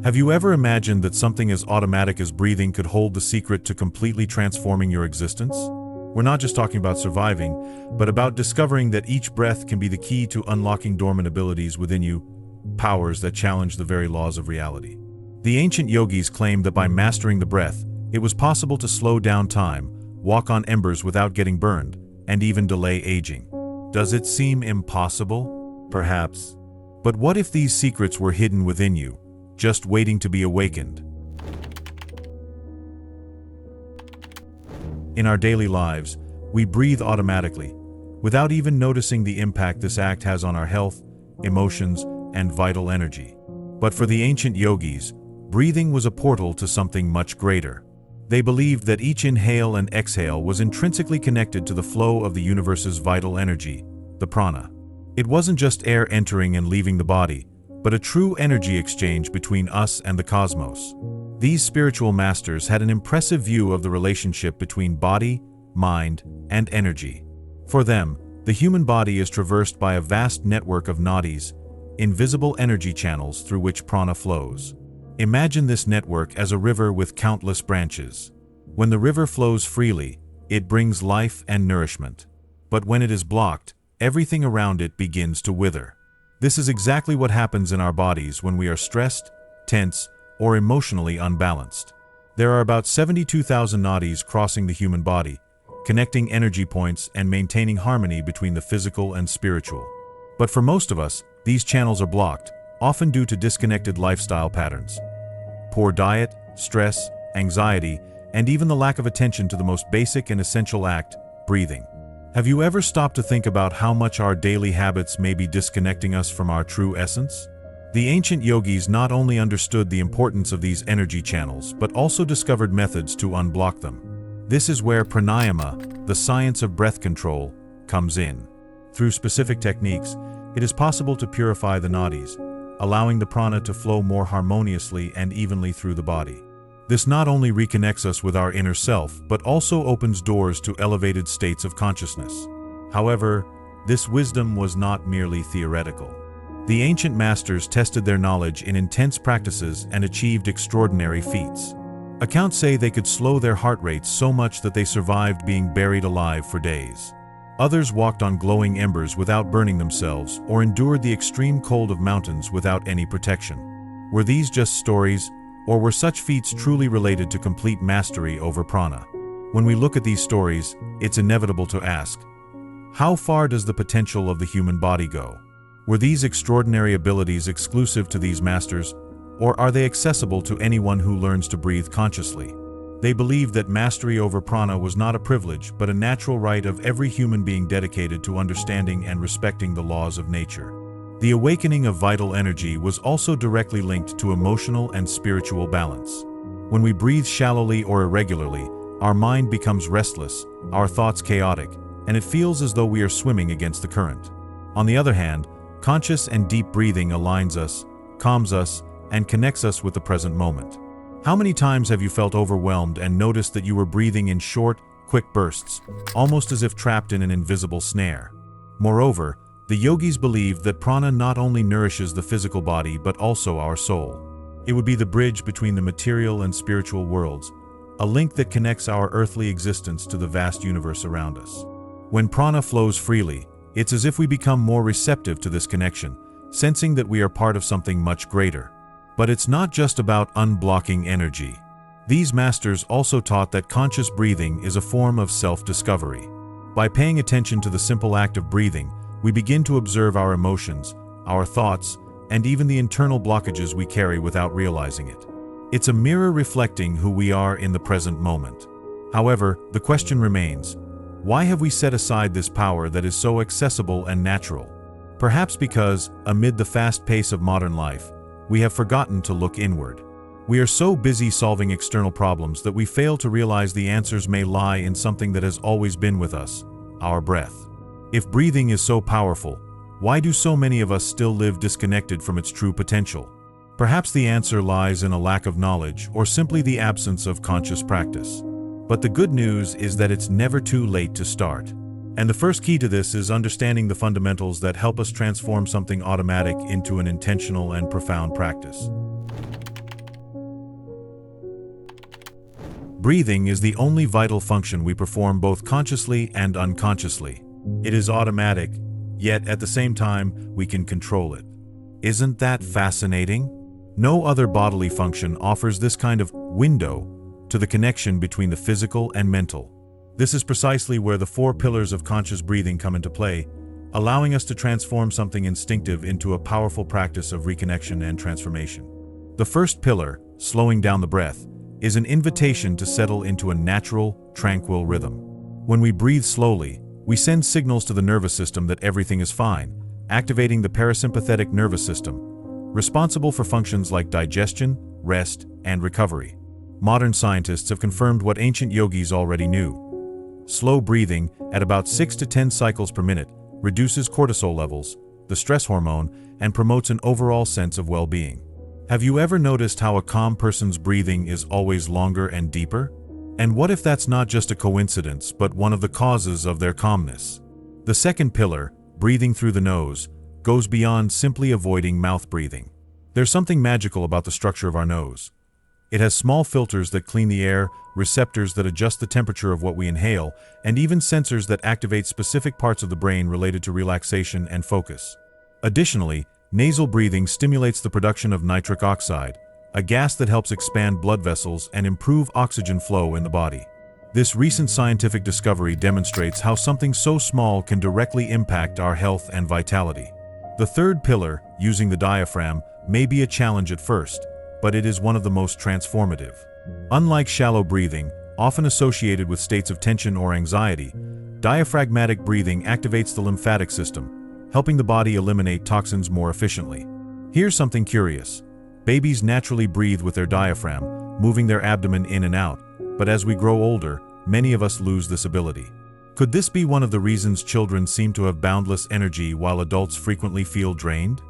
Have you ever imagined that something as automatic as breathing could hold the secret to completely transforming your existence? We're not just talking about surviving, but about discovering that each breath can be the key to unlocking dormant abilities within you, powers that challenge the very laws of reality. The ancient yogis claimed that by mastering the breath, it was possible to slow down time, walk on embers without getting burned, and even delay aging. Does it seem impossible? Perhaps. But what if these secrets were hidden within you, just waiting to be awakened? In our daily lives, we breathe automatically, without even noticing the impact this act has on our health, emotions, and vital energy. But for the ancient yogis, breathing was a portal to something much greater. They believed that each inhale and exhale was intrinsically connected to the flow of the universe's vital energy, the prana. It wasn't just air entering and leaving the body, but a true energy exchange between us and the cosmos. These spiritual masters had an impressive view of the relationship between body, mind, and energy. For them, the human body is traversed by a vast network of nadis, invisible energy channels through which prana flows. Imagine this network as a river with countless branches. When the river flows freely, it brings life and nourishment. But when it is blocked, everything around it begins to wither. This is exactly what happens in our bodies when we are stressed, tense, or emotionally unbalanced. There are about 72,000 nadis crossing the human body, connecting energy points and maintaining harmony between the physical and spiritual. But for most of us, these channels are blocked, often due to disconnected lifestyle patterns. Poor diet, stress, anxiety, and even the lack of attention to the most basic and essential act, breathing. Have you ever stopped to think about how much our daily habits may be disconnecting us from our true essence? The ancient yogis not only understood the importance of these energy channels, but also discovered methods to unblock them. This is where pranayama, the science of breath control, comes in. Through specific techniques, it is possible to purify the nadis, allowing the prana to flow more harmoniously and evenly through the body. This not only reconnects us with our inner self, but also opens doors to elevated states of consciousness. However, this wisdom was not merely theoretical. The ancient masters tested their knowledge in intense practices and achieved extraordinary feats. Accounts say they could slow their heart rates so much that they survived being buried alive for days. Others walked on glowing embers without burning themselves or endured the extreme cold of mountains without any protection. Were these just stories, or were such feats truly related to complete mastery over prana? When we look at these stories, it's inevitable to ask, how far does the potential of the human body go? Were these extraordinary abilities exclusive to these masters, or are they accessible to anyone who learns to breathe consciously? They believed that mastery over prana was not a privilege, but a natural right of every human being dedicated to understanding and respecting the laws of nature. The awakening of vital energy was also directly linked to emotional and spiritual balance. When we breathe shallowly or irregularly, our mind becomes restless, our thoughts chaotic, and it feels as though we are swimming against the current. On the other hand, conscious and deep breathing aligns us, calms us, and connects us with the present moment. How many times have you felt overwhelmed and noticed that you were breathing in short, quick bursts, almost as if trapped in an invisible snare? Moreover, the yogis believed that prana not only nourishes the physical body but also our soul. It would be the bridge between the material and spiritual worlds, a link that connects our earthly existence to the vast universe around us. When prana flows freely, it's as if we become more receptive to this connection, sensing that we are part of something much greater. But it's not just about unblocking energy. These masters also taught that conscious breathing is a form of self-discovery. By paying attention to the simple act of breathing, we begin to observe our emotions, our thoughts, and even the internal blockages we carry without realizing it. It's a mirror reflecting who we are in the present moment. However, the question remains, why have we set aside this power that is so accessible and natural? Perhaps because, amid the fast pace of modern life, we have forgotten to look inward. We are so busy solving external problems that we fail to realize the answers may lie in something that has always been with us, our breath. If breathing is so powerful, why do so many of us still live disconnected from its true potential? Perhaps the answer lies in a lack of knowledge or simply the absence of conscious practice. But the good news is that it's never too late to start. And the first key to this is understanding the fundamentals that help us transform something automatic into an intentional and profound practice. Breathing is the only vital function we perform both consciously and unconsciously. It is automatic, yet at the same time, we can control it. Isn't that fascinating? No other bodily function offers this kind of window to the connection between the physical and mental. This is precisely where the 4 pillars of conscious breathing come into play, allowing us to transform something instinctive into a powerful practice of reconnection and transformation. The first pillar, slowing down the breath, is an invitation to settle into a natural, tranquil rhythm. When we breathe slowly, we send signals to the nervous system that everything is fine, activating the parasympathetic nervous system, responsible for functions like digestion, rest, and recovery. Modern scientists have confirmed what ancient yogis already knew. Slow breathing, at about 6 to 10 cycles per minute, reduces cortisol levels, the stress hormone, and promotes an overall sense of well-being. Have you ever noticed how a calm person's breathing is always longer and deeper? And what if that's not just a coincidence, but one of the causes of their calmness? The second pillar, breathing through the nose, goes beyond simply avoiding mouth breathing. There's something magical about the structure of our nose. It has small filters that clean the air, receptors that adjust the temperature of what we inhale, and even sensors that activate specific parts of the brain related to relaxation and focus. Additionally, nasal breathing stimulates the production of nitric oxide, a gas that helps expand blood vessels and improve oxygen flow in the body. This recent scientific discovery demonstrates how something so small can directly impact our health and vitality. The third pillar, using the diaphragm, may be a challenge at first, but it is one of the most transformative. Unlike shallow breathing, often associated with states of tension or anxiety, diaphragmatic breathing activates the lymphatic system, helping the body eliminate toxins more efficiently. Here's something curious. Babies naturally breathe with their diaphragm, moving their abdomen in and out, but as we grow older, many of us lose this ability. Could this be one of the reasons children seem to have boundless energy while adults frequently feel drained?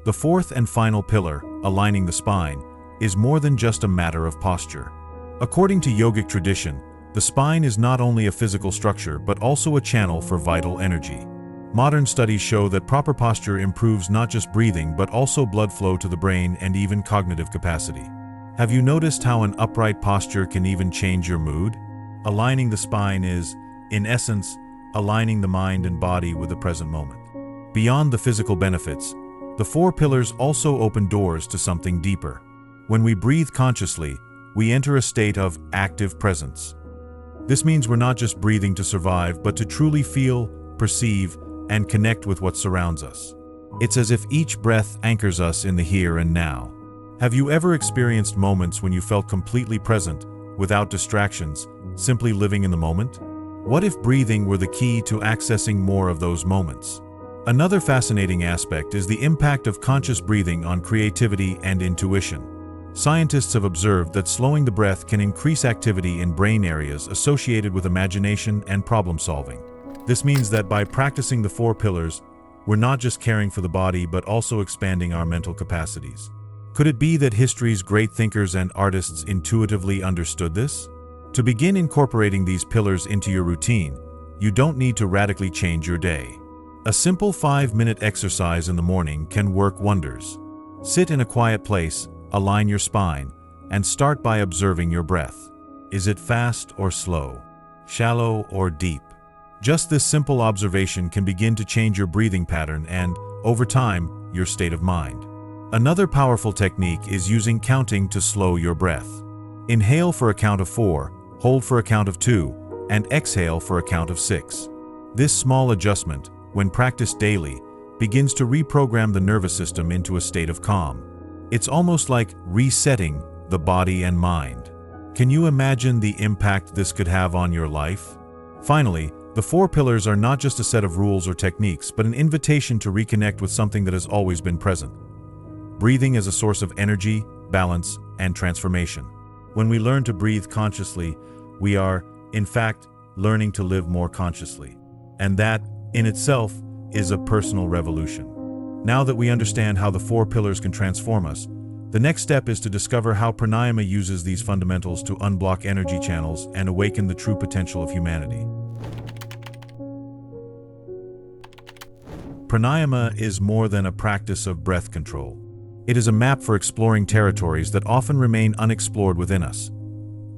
The fourth and final pillar, aligning the spine, is more than just a matter of posture. According to yogic tradition, the spine is not only a physical structure but also a channel for vital energy. Modern studies show that proper posture improves not just breathing but also blood flow to the brain and even cognitive capacity. Have you noticed how an upright posture can even change your mood? Aligning the spine is, in essence, aligning the mind and body with the present moment. Beyond the physical benefits, the 4 pillars also open doors to something deeper. When we breathe consciously, we enter a state of active presence. This means we're not just breathing to survive, but to truly feel, perceive, and connect with what surrounds us. It's as if each breath anchors us in the here and now. Have you ever experienced moments when you felt completely present, without distractions, simply living in the moment? What if breathing were the key to accessing more of those moments? Another fascinating aspect is the impact of conscious breathing on creativity and intuition. Scientists have observed that slowing the breath can increase activity in brain areas associated with imagination and problem-solving. This means that by practicing the 4 pillars, we're not just caring for the body but also expanding our mental capacities. Could it be that history's great thinkers and artists intuitively understood this? To begin incorporating these pillars into your routine, you don't need to radically change your day. A simple 5-minute exercise in the morning can work wonders. Sit in a quiet place, align your spine, and start by observing your breath. Is it fast or slow? Shallow or deep? Just this simple observation can begin to change your breathing pattern and, over time, your state of mind. Another powerful technique is using counting to slow your breath. Inhale for a count of 4, hold for a count of 2, and exhale for a count of 6. This small adjustment, when practiced daily, begins to reprogram the nervous system into a state of calm. It's almost like resetting the body and mind. Can you imagine the impact this could have on your life? Finally, the 4 pillars are not just a set of rules or techniques, but an invitation to reconnect with something that has always been present. Breathing as a source of energy, balance, and transformation. When we learn to breathe consciously, we are, in fact, learning to live more consciously. And that, in itself, is a personal revolution. Now that we understand how the 4 pillars can transform us, the next step is to discover how Pranayama uses these fundamentals to unblock energy channels and awaken the true potential of humanity. Pranayama is more than a practice of breath control. It is a map for exploring territories that often remain unexplored within us.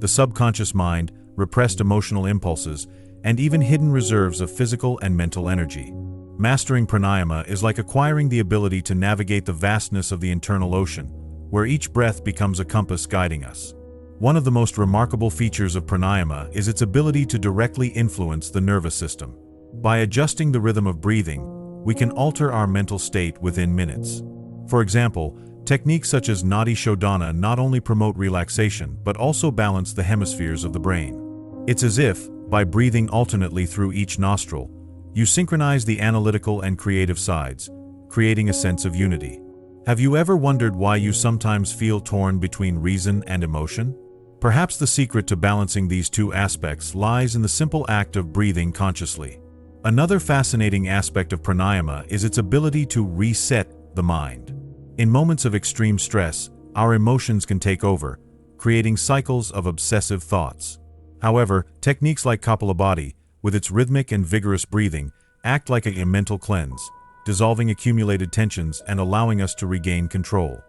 the subconscious mind, repressed emotional impulses, and even hidden reserves of physical and mental energy. Mastering pranayama is like acquiring the ability to navigate the vastness of the internal ocean, where each breath becomes a compass guiding us. One of the most remarkable features of pranayama is its ability to directly influence the nervous system. By adjusting the rhythm of breathing, we can alter our mental state within minutes. For example, techniques such as Nadi Shodhana not only promote relaxation but also balance the hemispheres of the brain. It's as if, by breathing alternately through each nostril, you synchronize the analytical and creative sides, creating a sense of unity. Have you ever wondered why you sometimes feel torn between reason and emotion? Perhaps the secret to balancing these two aspects lies in the simple act of breathing consciously. Another fascinating aspect of pranayama is its ability to reset the mind. In moments of extreme stress, our emotions can take over, creating cycles of obsessive thoughts. However, techniques like Kapalabhati, with its rhythmic and vigorous breathing, act like a mental cleanse, dissolving accumulated tensions and allowing us to regain control.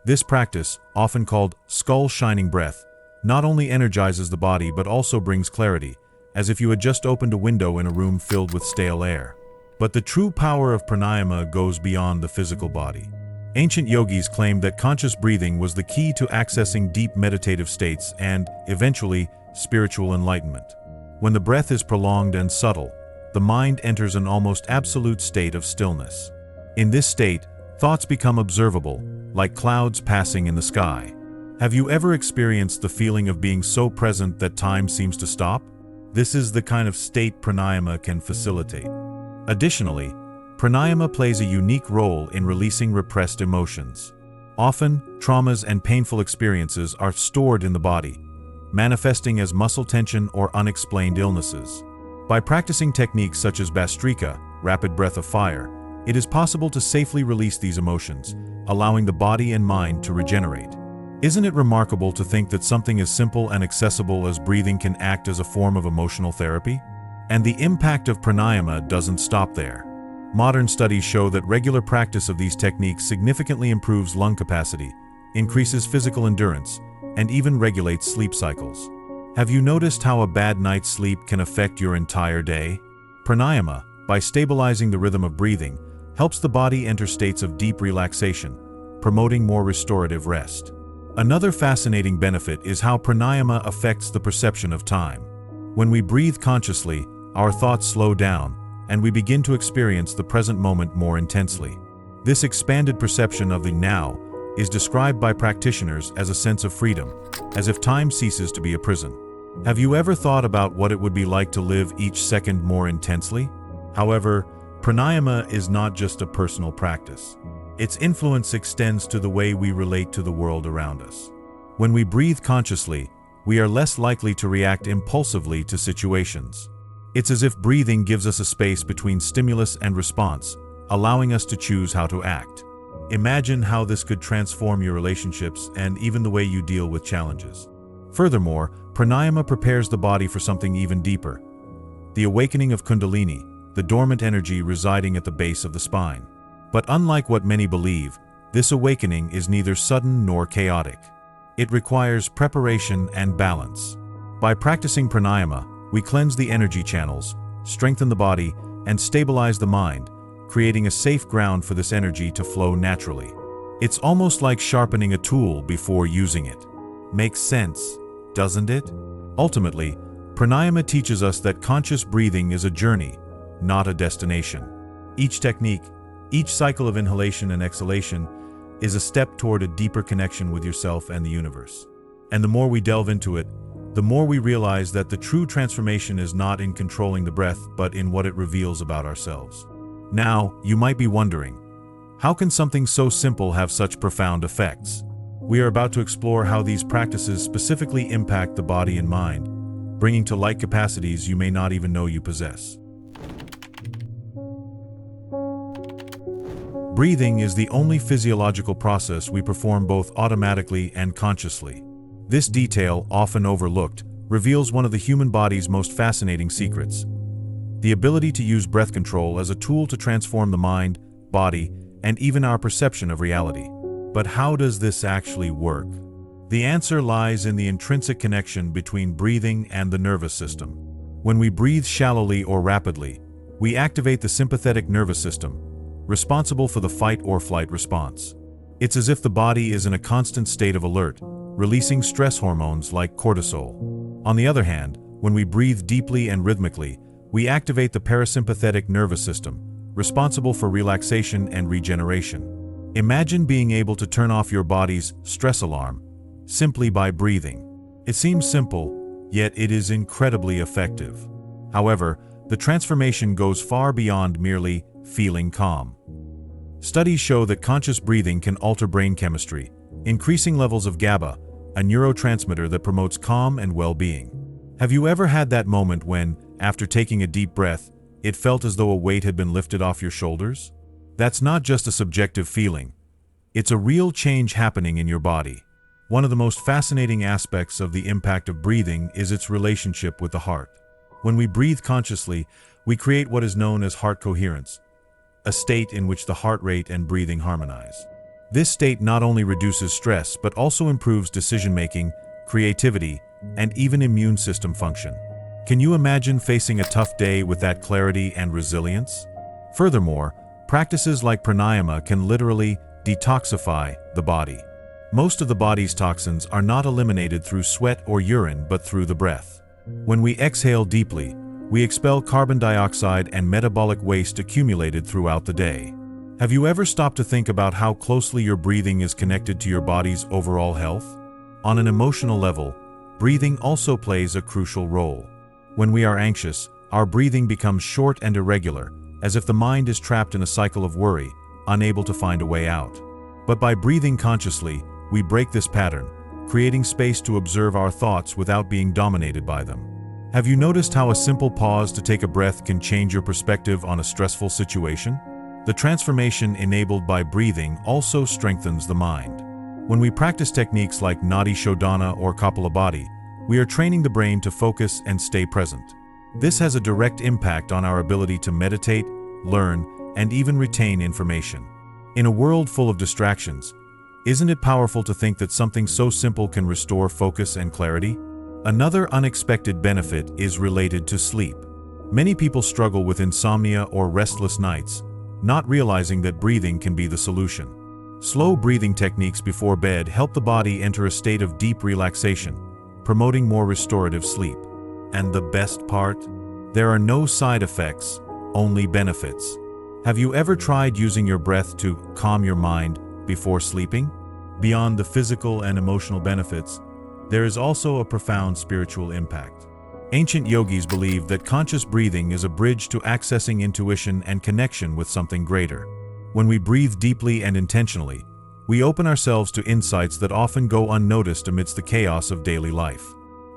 This practice, often called skull shining breath, not only energizes the body but also brings clarity, as if you had just opened a window in a room filled with stale air. But the true power of pranayama goes beyond the physical body. Ancient yogis claimed that conscious breathing was the key to accessing deep meditative states and, eventually, spiritual enlightenment. When the breath is prolonged and subtle, the mind enters an almost absolute state of stillness. In this state, thoughts become observable, like clouds passing in the sky. Have you ever experienced the feeling of being so present that time seems to stop? This is the kind of state pranayama can facilitate. Additionally, pranayama plays a unique role in releasing repressed emotions. Often, traumas and painful experiences are stored in the body, manifesting as muscle tension or unexplained illnesses. By practicing techniques such as Bhastrika, rapid breath of fire, it is possible to safely release these emotions, allowing the body and mind to regenerate. Isn't it remarkable to think that something as simple and accessible as breathing can act as a form of emotional therapy? And the impact of pranayama doesn't stop there. Modern studies show that regular practice of these techniques significantly improves lung capacity, increases physical endurance, and even regulates sleep cycles. Have you noticed how a bad night's sleep can affect your entire day? Pranayama, by stabilizing the rhythm of breathing, helps the body enter states of deep relaxation, promoting more restorative rest. Another fascinating benefit is how pranayama affects the perception of time. When we breathe consciously, our thoughts slow down, and we begin to experience the present moment more intensely. This expanded perception of the now is described by practitioners as a sense of freedom, as if time ceases to be a prison. Have you ever thought about what it would be like to live each second more intensely? However, pranayama is not just a personal practice. Its influence extends to the way we relate to the world around us. When we breathe consciously, we are less likely to react impulsively to situations. It's as if breathing gives us a space between stimulus and response, allowing us to choose how to act. Imagine how this could transform your relationships and even the way you deal with challenges. Furthermore, pranayama prepares the body for something even deeper: the awakening of Kundalini, the dormant energy residing at the base of the spine. But unlike what many believe, this awakening is neither sudden nor chaotic. It requires preparation and balance. By practicing pranayama, we cleanse the energy channels, strengthen the body, and stabilize the mind, creating a safe ground for this energy to flow naturally. It's almost like sharpening a tool before using it. Makes sense, doesn't it? Ultimately, pranayama teaches us that conscious breathing is a journey, not a destination. Each technique, each cycle of inhalation and exhalation, is a step toward a deeper connection with yourself and the universe. And the more we delve into it, the more we realize that the true transformation is not in controlling the breath, but in what it reveals about ourselves. Now, you might be wondering, how can something so simple have such profound effects? We are about to explore how these practices specifically impact the body and mind, bringing to light capacities you may not even know you possess. Breathing is the only physiological process we perform both automatically and consciously. This detail, often overlooked, reveals one of the human body's most fascinating secrets: the ability to use breath control as a tool to transform the mind, body, and even our perception of reality. But how does this actually work? The answer lies in the intrinsic connection between breathing and the nervous system. When we breathe shallowly or rapidly, we activate the sympathetic nervous system, responsible for the fight or flight response. It's as if the body is in a constant state of alert, releasing stress hormones like cortisol. On the other hand, when we breathe deeply and rhythmically, we activate the parasympathetic nervous system, responsible for relaxation and regeneration. Imagine being able to turn off your body's stress alarm simply by breathing. It seems simple, yet it is incredibly effective. However, the transformation goes far beyond merely feeling calm. Studies show that conscious breathing can alter brain chemistry, increasing levels of GABA, a neurotransmitter that promotes calm and well-being. Have you ever had that moment when, after taking a deep breath, it felt as though a weight had been lifted off your shoulders? That's not just a subjective feeling. It's a real change happening in your body. One of the most fascinating aspects of the impact of breathing is its relationship with the heart. When we breathe consciously, we create what is known as heart coherence, a state in which the heart rate and breathing harmonize. This state not only reduces stress but also improves decision-making, creativity, and even immune system function. Can you imagine facing a tough day with that clarity and resilience? Furthermore, practices like pranayama can literally detoxify the body. Most of the body's toxins are not eliminated through sweat or urine but through the breath. When we exhale deeply, we expel carbon dioxide and metabolic waste accumulated throughout the day. Have you ever stopped to think about how closely your breathing is connected to your body's overall health? On an emotional level, breathing also plays a crucial role. When we are anxious, our breathing becomes short and irregular, as if the mind is trapped in a cycle of worry, unable to find a way out. But by breathing consciously, we break this pattern, creating space to observe our thoughts without being dominated by them. Have you noticed how a simple pause to take a breath can change your perspective on a stressful situation? The transformation enabled by breathing also strengthens the mind. When we practice techniques like Nadi Shodhana or Kapalabhati, we are training the brain to focus and stay present. This has a direct impact on our ability to meditate, learn, and even retain information. In a world full of distractions, isn't it powerful to think that something so simple can restore focus and clarity? Another unexpected benefit is related to sleep. Many people struggle with insomnia or restless nights, not realizing that breathing can be the solution. Slow breathing techniques before bed help the body enter a state of deep relaxation, promoting more restorative sleep. And the best part? There are no side effects, only benefits. Have you ever tried using your breath to calm your mind before sleeping? Beyond the physical and emotional benefits, there is also a profound spiritual impact. Ancient yogis believed that conscious breathing is a bridge to accessing intuition and connection with something greater. When we breathe deeply and intentionally, we open ourselves to insights that often go unnoticed amidst the chaos of daily life.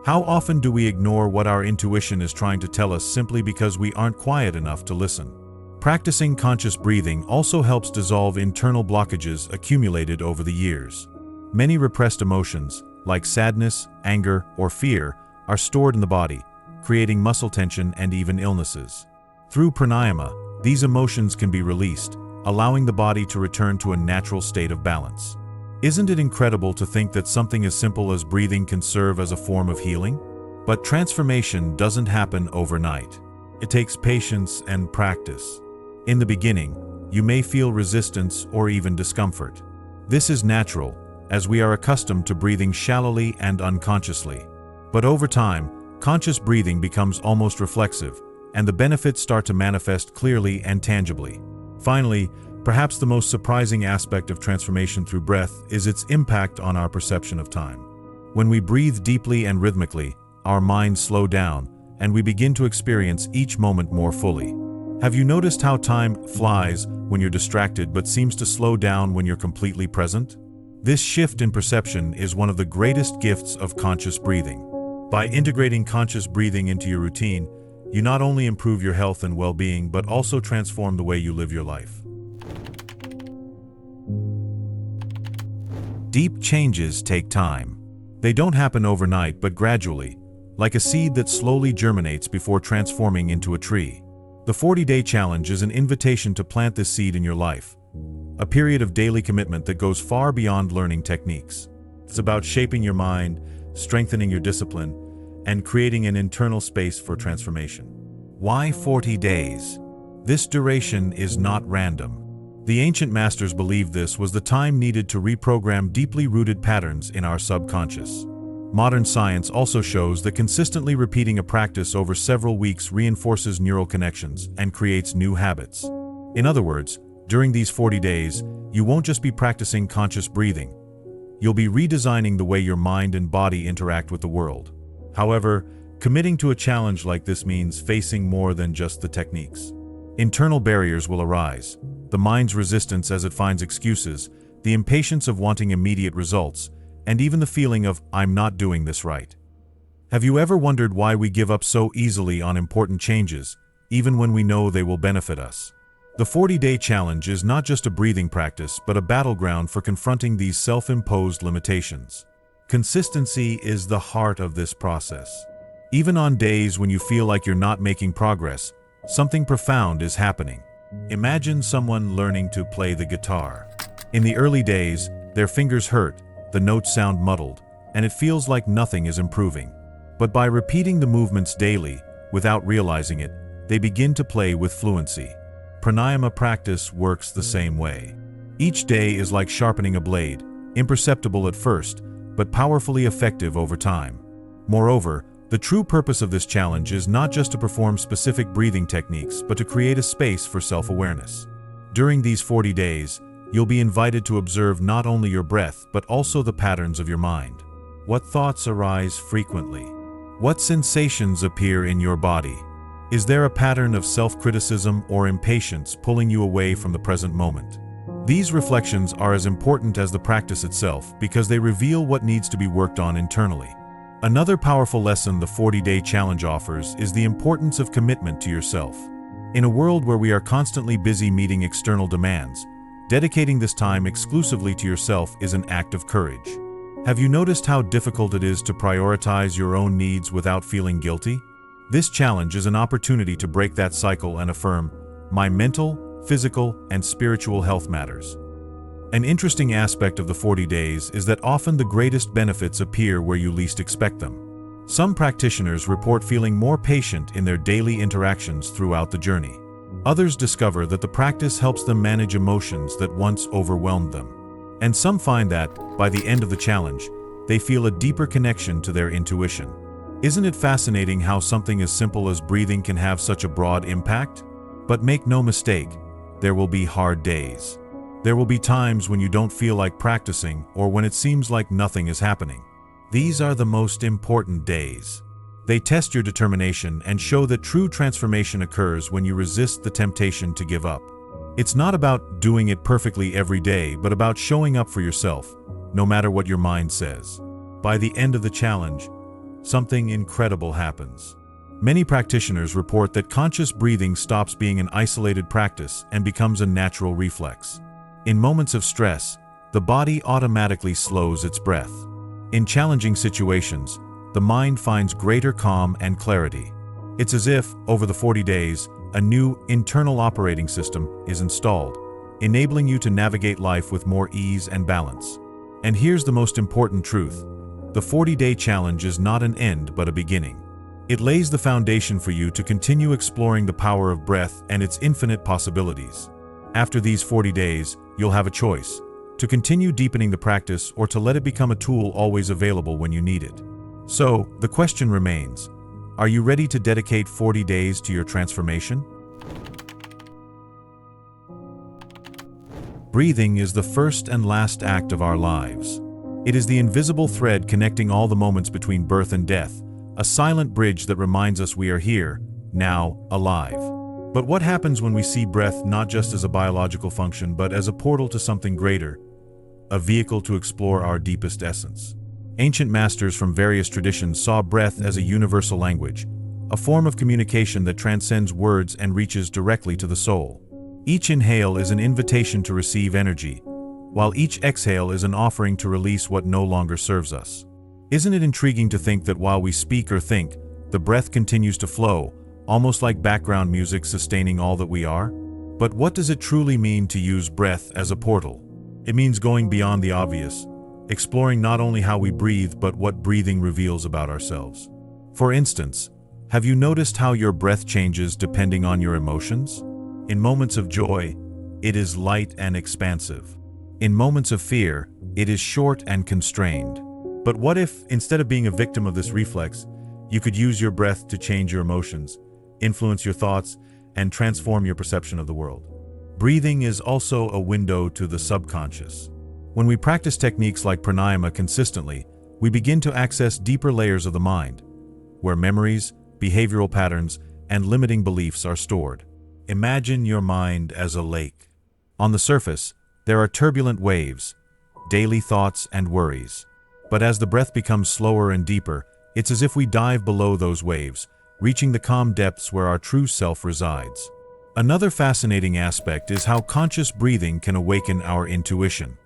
How often do we ignore what our intuition is trying to tell us simply because we aren't quiet enough to listen? Practicing conscious breathing also helps dissolve internal blockages accumulated over the years. Many repressed emotions, like sadness, anger, or fear, are stored in the body, creating muscle tension and even illnesses. Through pranayama, these emotions can be released, allowing the body to return to a natural state of balance. Isn't it incredible to think that something as simple as breathing can serve as a form of healing? But transformation doesn't happen overnight. It takes patience and practice. In the beginning, you may feel resistance or even discomfort. This is natural, as we are accustomed to breathing shallowly and unconsciously. But over time, conscious breathing becomes almost reflexive, and the benefits start to manifest clearly and tangibly. Finally, perhaps the most surprising aspect of transformation through breath is its impact on our perception of time. When we breathe deeply and rhythmically, our minds slow down, and we begin to experience each moment more fully. Have you noticed how time flies when you're distracted but seems to slow down when you're completely present? This shift in perception is one of the greatest gifts of conscious breathing. By integrating conscious breathing into your routine, you not only improve your health and well-being but also transform the way you live your life. Deep changes take time. They don't happen overnight but gradually, like a seed that slowly germinates before transforming into a tree. The 40-day challenge is an invitation to plant this seed in your life, a period of daily commitment that goes far beyond learning techniques. It's about shaping your mind, strengthening your discipline, and creating an internal space for transformation. Why 40 days? This duration is not random. The ancient masters believed this was the time needed to reprogram deeply rooted patterns in our subconscious. Modern science also shows that consistently repeating a practice over several weeks reinforces neural connections and creates new habits. In other words, during these 40 days, you won't just be practicing conscious breathing. You'll be redesigning the way your mind and body interact with the world. However, committing to a challenge like this means facing more than just the techniques. Internal barriers will arise, the mind's resistance as it finds excuses, the impatience of wanting immediate results, and even the feeling of, "I'm not doing this right." Have you ever wondered why we give up so easily on important changes, even when we know they will benefit us? The 40-day challenge is not just a breathing practice, but a battleground for confronting these self-imposed limitations. Consistency is the heart of this process. Even on days when you feel like you're not making progress, something profound is happening. Imagine someone learning to play the guitar. In the early days, their fingers hurt, the notes sound muddled, and it feels like nothing is improving. But by repeating the movements daily, without realizing it, they begin to play with fluency. Pranayama practice works the same way. Each day is like sharpening a blade, imperceptible at first, but powerfully effective over time. Moreover, the true purpose of this challenge is not just to perform specific breathing techniques, but to create a space for self-awareness. During these 40 days, you'll be invited to observe not only your breath, but also the patterns of your mind. What thoughts arise frequently? What sensations appear in your body? Is there a pattern of self-criticism or impatience pulling you away from the present moment? These reflections are as important as the practice itself because they reveal what needs to be worked on internally. Another powerful lesson the 40-day challenge offers is the importance of commitment to yourself. In a world where we are constantly busy meeting external demands, dedicating this time exclusively to yourself is an act of courage. Have you noticed how difficult it is to prioritize your own needs without feeling guilty? This challenge is an opportunity to break that cycle and affirm, "My mental, physical, and spiritual health matters." An interesting aspect of the 40 days is that often the greatest benefits appear where you least expect them. Some practitioners report feeling more patient in their daily interactions throughout the journey. Others discover that the practice helps them manage emotions that once overwhelmed them. And some find that, by the end of the challenge, they feel a deeper connection to their intuition. Isn't it fascinating how something as simple as breathing can have such a broad impact? But make no mistake, there will be hard days. There will be times when you don't feel like practicing or when it seems like nothing is happening. These are the most important days. They test your determination and show that true transformation occurs when you resist the temptation to give up. It's not about doing it perfectly every day, but about showing up for yourself, no matter what your mind says. By the end of the challenge, something incredible happens. Many practitioners report that conscious breathing stops being an isolated practice and becomes a natural reflex. In moments of stress, the body automatically slows its breath. In challenging situations, the mind finds greater calm and clarity. It's as if, over the 40 days, a new internal operating system is installed, enabling you to navigate life with more ease and balance. And here's the most important truth. The 40-day challenge is not an end but a beginning. It lays the foundation for you to continue exploring the power of breath and its infinite possibilities. After these 40 days, you'll have a choice: to continue deepening the practice or to let it become a tool always available when you need it. So, the question remains, are you ready to dedicate 40 days to your transformation? Breathing is the first and last act of our lives. It is the invisible thread connecting all the moments between birth and death, a silent bridge that reminds us we are here, now, alive. But what happens when we see breath not just as a biological function, but as a portal to something greater, a vehicle to explore our deepest essence? Ancient masters from various traditions saw breath as a universal language, a form of communication that transcends words and reaches directly to the soul. Each inhale is an invitation to receive energy, while each exhale is an offering to release what no longer serves us. Isn't it intriguing to think that while we speak or think, the breath continues to flow, almost like background music sustaining all that we are? But what does it truly mean to use breath as a portal? It means going beyond the obvious, exploring not only how we breathe but what breathing reveals about ourselves. For instance, have you noticed how your breath changes depending on your emotions? In moments of joy, it is light and expansive. In moments of fear, it is short and constrained. But what if, instead of being a victim of this reflex, you could use your breath to change your emotions, influence your thoughts, and transform your perception of the world? Breathing is also a window to the subconscious. When we practice techniques like pranayama consistently, we begin to access deeper layers of the mind, where memories, behavioral patterns, and limiting beliefs are stored. Imagine your mind as a lake. On the surface, there are turbulent waves, daily thoughts and worries. But as the breath becomes slower and deeper, it's as if we dive below those waves, reaching the calm depths where our true self resides. Another fascinating aspect is how conscious breathing can awaken our intuition.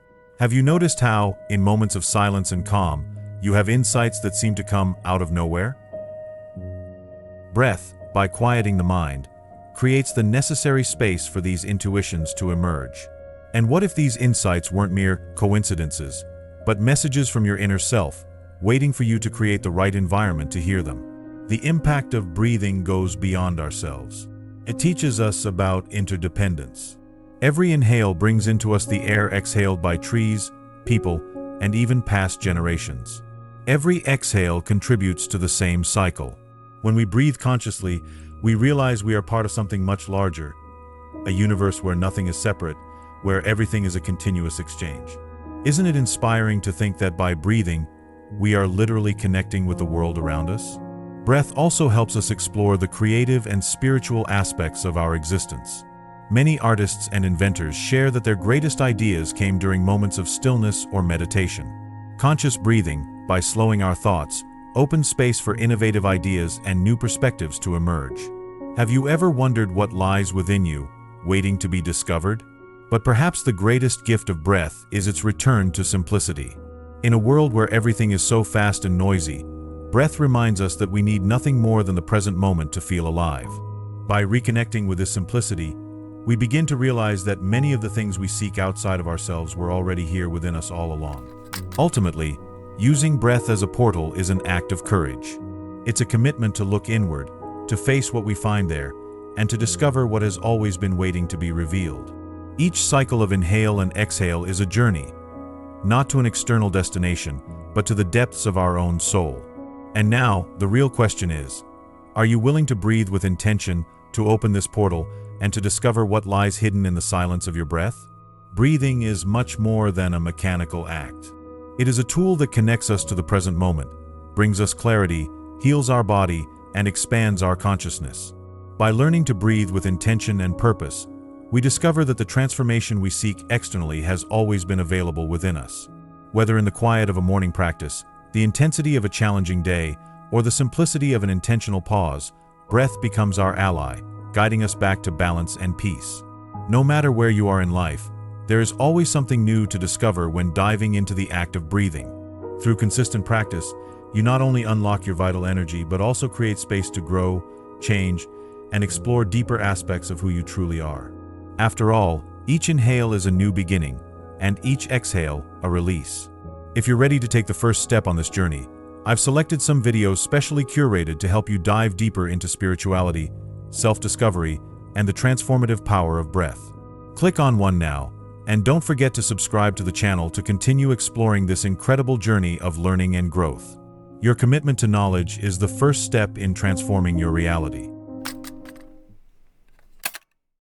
Have you noticed how, in moments of silence and calm, you have insights that seem to come out of nowhere? Breath, by quieting the mind, creates the necessary space for these intuitions to emerge. And what if these insights weren't mere coincidences, but messages from your inner self, waiting for you to create the right environment to hear them? The impact of breathing goes beyond ourselves. It teaches us about interdependence. Every inhale brings into us the air exhaled by trees, people, and even past generations. Every exhale contributes to the same cycle. When we breathe consciously, we realize we are part of something much larger, a universe where nothing is separate, where everything is a continuous exchange. Isn't it inspiring to think that by breathing, we are literally connecting with the world around us? Breath also helps us explore the creative and spiritual aspects of our existence. Many artists and inventors share that their greatest ideas came during moments of stillness or meditation. Conscious breathing, by slowing our thoughts, opens space for innovative ideas and new perspectives to emerge. Have you ever wondered what lies within you, waiting to be discovered? But perhaps the greatest gift of breath is its return to simplicity. In a world where everything is so fast and noisy, breath reminds us that we need nothing more than the present moment to feel alive. By reconnecting with this simplicity, we begin to realize that many of the things we seek outside of ourselves were already here within us all along. Ultimately, using breath as a portal is an act of courage. It's a commitment to look inward, to face what we find there, and to discover what has always been waiting to be revealed. Each cycle of inhale and exhale is a journey, not to an external destination, but to the depths of our own soul. And now, the real question is, are you willing to breathe with intention, to open this portal, and to discover what lies hidden in the silence of your breath? Breathing is much more than a mechanical act. It is a tool that connects us to the present moment, brings us clarity, heals our body, and expands our consciousness. By learning to breathe with intention and purpose, we discover that the transformation we seek externally has always been available within us. Whether in the quiet of a morning practice, the intensity of a challenging day, or the simplicity of an intentional pause, breath becomes our ally, guiding us back to balance and peace. No matter where you are in life, there is always something new to discover when diving into the act of breathing. Through consistent practice, you not only unlock your vital energy but also create space to grow, change, and explore deeper aspects of who you truly are. After all, each inhale is a new beginning, and each exhale a release. If you're ready to take the first step on this journey, I've selected some videos specially curated to help you dive deeper into spirituality, self-discovery, and the transformative power of breath. Click on one now, and don't forget to subscribe to the channel to continue exploring this incredible journey of learning and growth. Your commitment to knowledge is the first step in transforming your reality.